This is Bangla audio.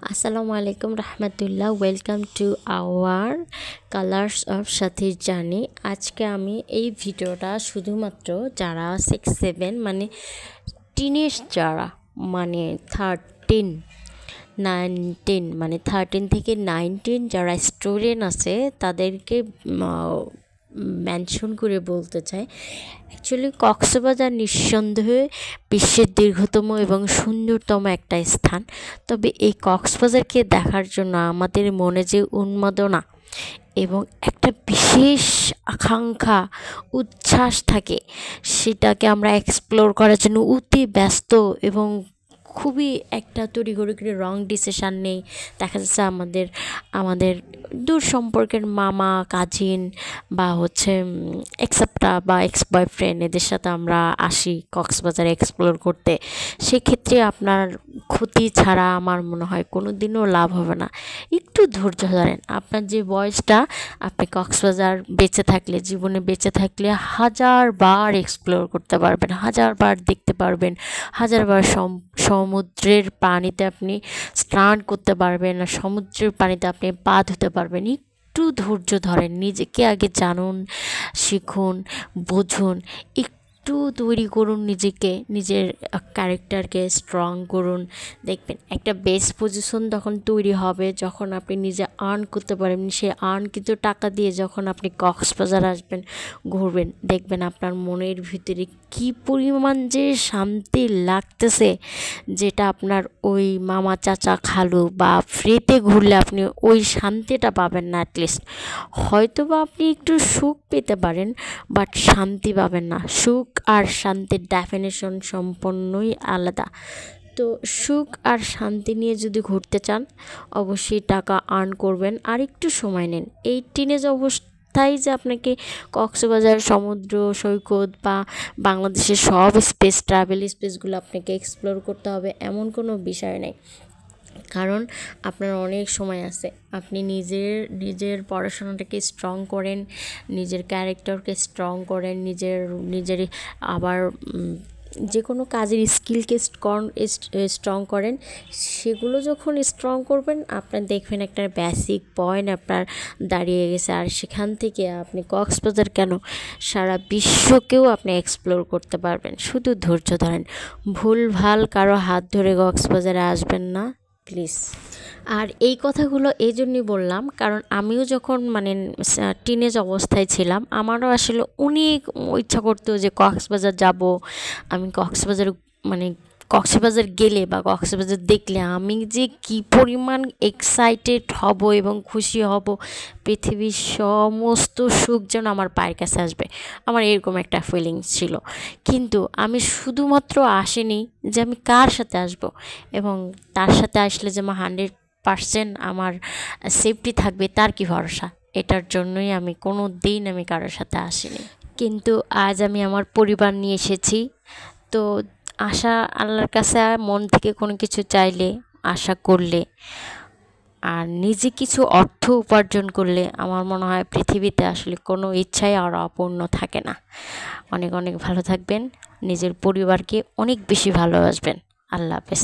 আসসালামু আলাইকুম রহমতুল্লাহ। Welcome to our colours of সাথীর জার্নি। আজকে আমি এই ভিডিওটা শুধুমাত্র যারা 6-7 মানে টিনেজ যারা মানে 13 থেকে 19 যারা স্টুডেন্ট আছে তাদেরকে মেনশন করে বলতে চাই। অ্যাকচুয়ালি কক্সবাজার নিঃসন্দেহে বিশ্বের দীর্ঘতম এবং সুন্দরতম একটা স্থান। তবে এই কক্সবাজারকে দেখার জন্য আমাদের মনে যে উন্মাদনা এবং একটা বিশেষ আকাঙ্ক্ষা উচ্ছ্বাস থাকে, সেটাকে আমরা এক্সপ্লোর করার জন্য অতি ব্যস্ত এবং খুবই একটা তড়িঘড়ি করে রং ডিসিশান নেই। দেখা যাচ্ছে আমাদের দূর সম্পর্কের মামা কাজিন বা হচ্ছে এক্সেপ্টা বা এক্স বয়ফ্রেন্ড, এদের সাথে আমরা আসি কক্সবাজারে এক্সপ্লোর করতে। সেক্ষেত্রে আপনার ক্ষতি ছাড়া আমার মনে হয় কোনো দিনও লাভ হবে না। একটু ধৈর্য ধরেন। আপনার যে বয়সটা, আপনি কক্সবাজার বেঁচে থাকলে, জীবনে বেঁচে থাকলে হাজারবার এক্সপ্লোর করতে পারবেন, হাজারবার দেখতে পারবেন, হাজারবার সমুদ্রের পানিতে আপনি স্নান করতে পারবেন, আর সমুদ্রের পানিতে আপনি পা ধুতে পারবেন। একটু ধৈর্য ধরেন, নিজেকে আগে জানুন, শিখুন, বুঝুন, একটু তৈরি করুন নিজেকে, নিজের ক্যারেক্টারকে স্ট্রং করুন। দেখবেন একটা বেস্ট পজিশন তখন তৈরি হবে যখন আপনি নিজে আর্ন করতে পারবেন। সেই আর্ন কিন্তু টাকা দিয়ে যখন আপনি কক্সবাজার আসবেন, ঘুরবেন, দেখবেন আপনার মনের ভিতরে কী পরিমাণ যে শান্তি লাগতেছে, যেটা আপনার ওই মামা চাচা খালু বা ফ্রিতে ঘুরলে আপনি ওই শান্তিটা পাবেন না। অ্যাটলিস্ট হয়তো বা আপনি একটু সুখ পেতে পারেন, বাট শান্তি পাবেন না। সুখ আর শান্তির ডেফিনেশন সম্পূর্ণই আলাদা। তো সুখ আর শান্তি নিয়ে যদি ঘুরতে চান, অবশ্যই টাকা আর্ন করবেন আর একটু সময় নিন। এই টিনেজ অবস্থায় যে আপনাকে কক্সবাজার সমুদ্র সৈকত বা বাংলাদেশের সব ট্রাভেল স্পেসগুলো আপনাকে এক্সপ্লোর করতে হবে এমন কোনো বিষয় নেই। কারণ আপনার অনেক সময় আছে। আপনি নিজের পড়াশোনাটাকে স্ট্রং করেন, নিজের ক্যারেক্টারকে স্ট্রং করেন, নিজের আবার যে কোনো কাজের স্কিলকে স্ট্রং করেন। সেগুলো যখন স্ট্রং করবেন, আপনার দেখবেন একটা বেসিক পয়েন্ট আপনার দাঁড়িয়ে গেছে। আর সেখান থেকে আপনি কক্সবাজার কেন, সারা বিশ্বকেও আপনি এক্সপ্লোর করতে পারবেন। শুধু ধৈর্য ধরেন। ভুলভাল কারো হাত ধরে কক্সবাজারে আসবেন না প্লিজ। আর এই কথাগুলো এই জন্যই বললাম, কারণ আমিও যখন টিনেজ অবস্থায় ছিলাম, আমারও আসলে অনেক ইচ্ছা করতো যে কক্সবাজার যাব। আমি কক্সবাজার গেলে বা কক্সবাজার দেখলে আমি যে কী পরিমাণ এক্সাইটেড হব এবং খুশি হব, পৃথিবীর সমস্ত সুখ যেন আমার পায়ের কাছে আসবে, আমার এরকম একটা ফিলিংস ছিল। কিন্তু আমি শুধুমাত্র আসিনি যে আমি কার সাথে আসব, এবং তার সাথে আসলে যে আমার 100% আমার সেফটি থাকবে তার কি ভরসা। এটার জন্যই আমি কোনো দিন কারোর সাথে আসিনি। কিন্তু আজ আমি আমার পরিবার নিয়ে এসেছি। তো আশা আল্লাহর কাছে মন থেকে কোনো কিছু চাইলে, আশা করলে আর নিজে কিছু অর্থ উপার্জন করলে, আমার মনে হয় পৃথিবীতে আসলে কোনো ইচ্ছাই আর অপূর্ণ থাকে না। অনেক অনেক ভালো থাকবেন, নিজের পরিবারকে অনেক বেশি ভালোবাসবেন। আল্লাহ হাফেজ।